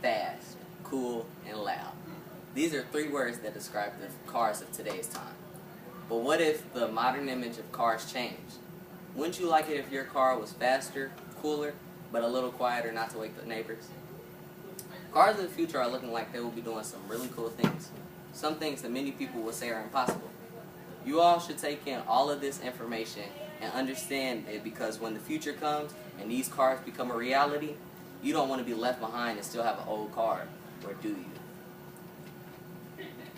fast, cool, and loud. These are three words that describe the cars of today's time. But what if the modern image of cars changed? Wouldn't you like it if your car was faster, cooler, but a little quieter not to wake the neighbors? Cars of the future are looking like they will be doing some really cool things. Some things that many people will say are impossible. You all should take in all of this information and understand it, because when the future comes and these cars become a reality, you don't want to be left behind and still have an old car, or do you?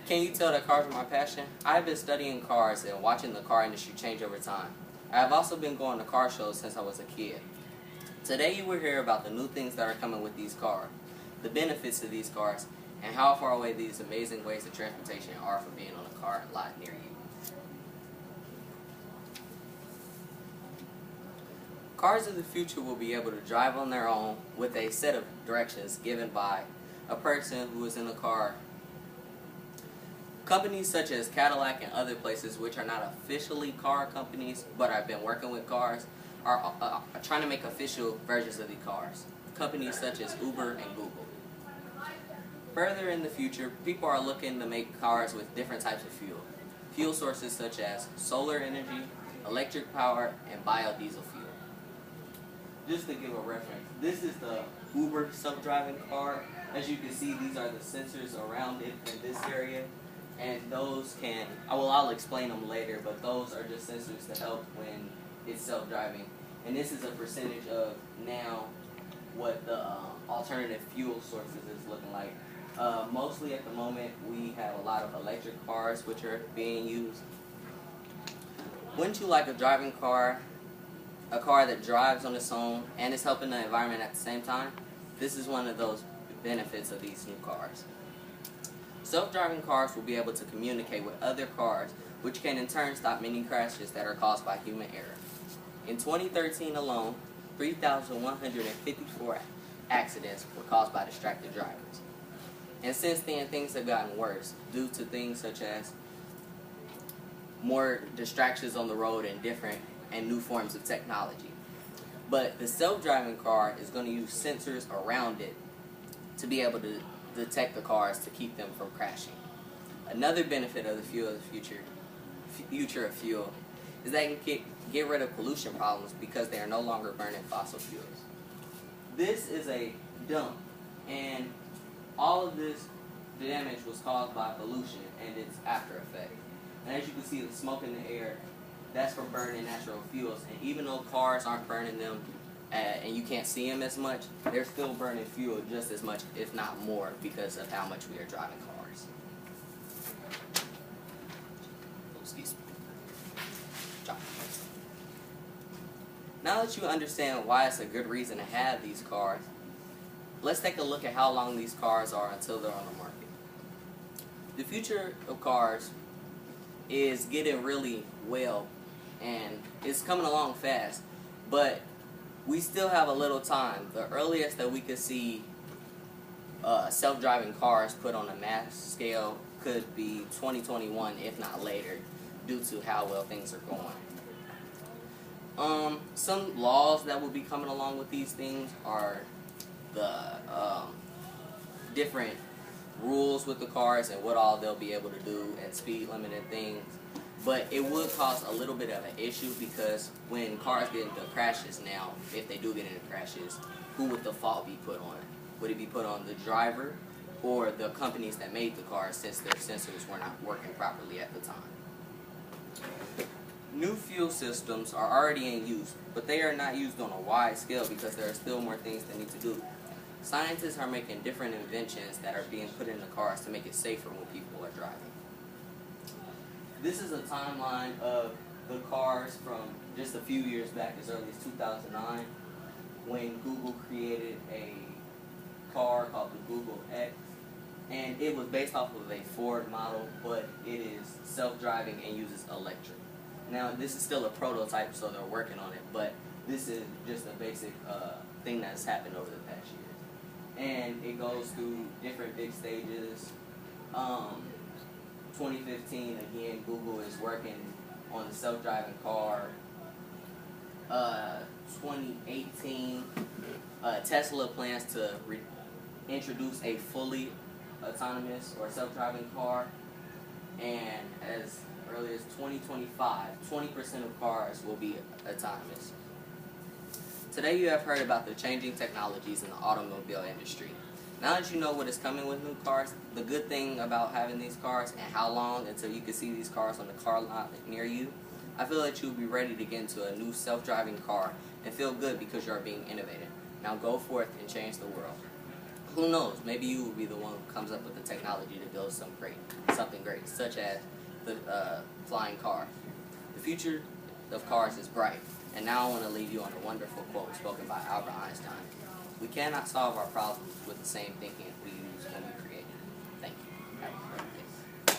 Can you tell that cars are my passion? I have been studying cars and watching the car industry change over time. I have also been going to car shows since I was a kid. Today you will hear about the new things that are coming with these cars, the benefits of these cars, and how far away these amazing ways of transportation are from being on a car lot near you. Cars of the future will be able to drive on their own with a set of directions given by a person who is in the car. Companies such as Cadillac and other places, which are not officially car companies but have been working with cars, are trying to make official versions of the cars. Companies such as Uber and Google. Further in the future, people are looking to make cars with different types of fuel. Fuel sources such as solar energy, electric power, and biodiesel fuel. Just to give a reference, this is the Uber self-driving car. As you can see, these are the sensors around it in this area. And those can, I'll explain them later, but those are just sensors to help when it's self-driving. And this is a percentage of now what the alternative fuel sources is looking like. Mostly at the moment, we have a lot of electric cars which are being used. Wouldn't you like a driving car, a car that drives on its own and is helping the environment at the same time? This is one of those benefits of these new cars. Self-driving cars will be able to communicate with other cars, which can in turn stop many crashes that are caused by human error. In 2013 alone, 3,154 accidents were caused by distracted drivers. And since then, things have gotten worse due to things such as more distractions on the road and different and new forms of technology. But the self-driving car is going to use sensors around it to be able to detect the cars to keep them from crashing. Another benefit of the future of fuel is that it can get rid of pollution problems because they are no longer burning fossil fuels. This is a dump, and all of this damage was caused by pollution and its after effect. And as you can see, the smoke in the air, that's from burning natural fuels. And even though cars aren't burning them and you can't see them as much, they're still burning fuel just as much, if not more, because of how much we are driving cars. Excuse me. Now that you understand why it's a good reason to have these cars, let's take a look at how long these cars are until they're on the market. The future of cars is getting really well, and it's coming along fast, but we still have a little time. The earliest that we could see self-driving cars put on a mass scale could be 2021, if not later, due to how well things are going. Some laws that will be coming along with these things are the different rules with the cars and what all they'll be able to do and speed limit and things. But it would cause a little bit of an issue, because when cars get into crashes now, if they do get into crashes, who would the fault be put on? Would it be put on the driver or the companies that made the cars, since their sensors were not working properly at the time? New fuel systems are already in use, but they are not used on a wide scale because there are still more things they need to do. Scientists are making different inventions that are being put in the cars to make it safer when people are driving. This is a timeline of the cars from just a few years back, as early as 2009, when Google created a car called the Google X. And it was based off of a Ford model, but it is self-driving and uses electric. Now, this is still a prototype, so they're working on it, but this is just a basic thing that's happened over the past years. And it goes through different big stages. 2015, again, Google is working on the self-driving car. 2018, Tesla plans to introduce a fully autonomous or self-driving car, and as early as 2025, 20% of cars will be autonomous. Today you have heard about the changing technologies in the automobile industry. Now that you know what is coming with new cars, the good thing about having these cars and how long until you can see these cars on the car lot near you, I feel that you'll be ready to get into a new self-driving car and feel good because you are being innovative. Now go forth and change the world. Who knows, maybe you will be the one who comes up with the technology to build something great, such as the flying car. The future of cars is bright, and now I want to leave you on a wonderful quote spoken by Albert Einstein. We cannot solve our problems with the same thinking we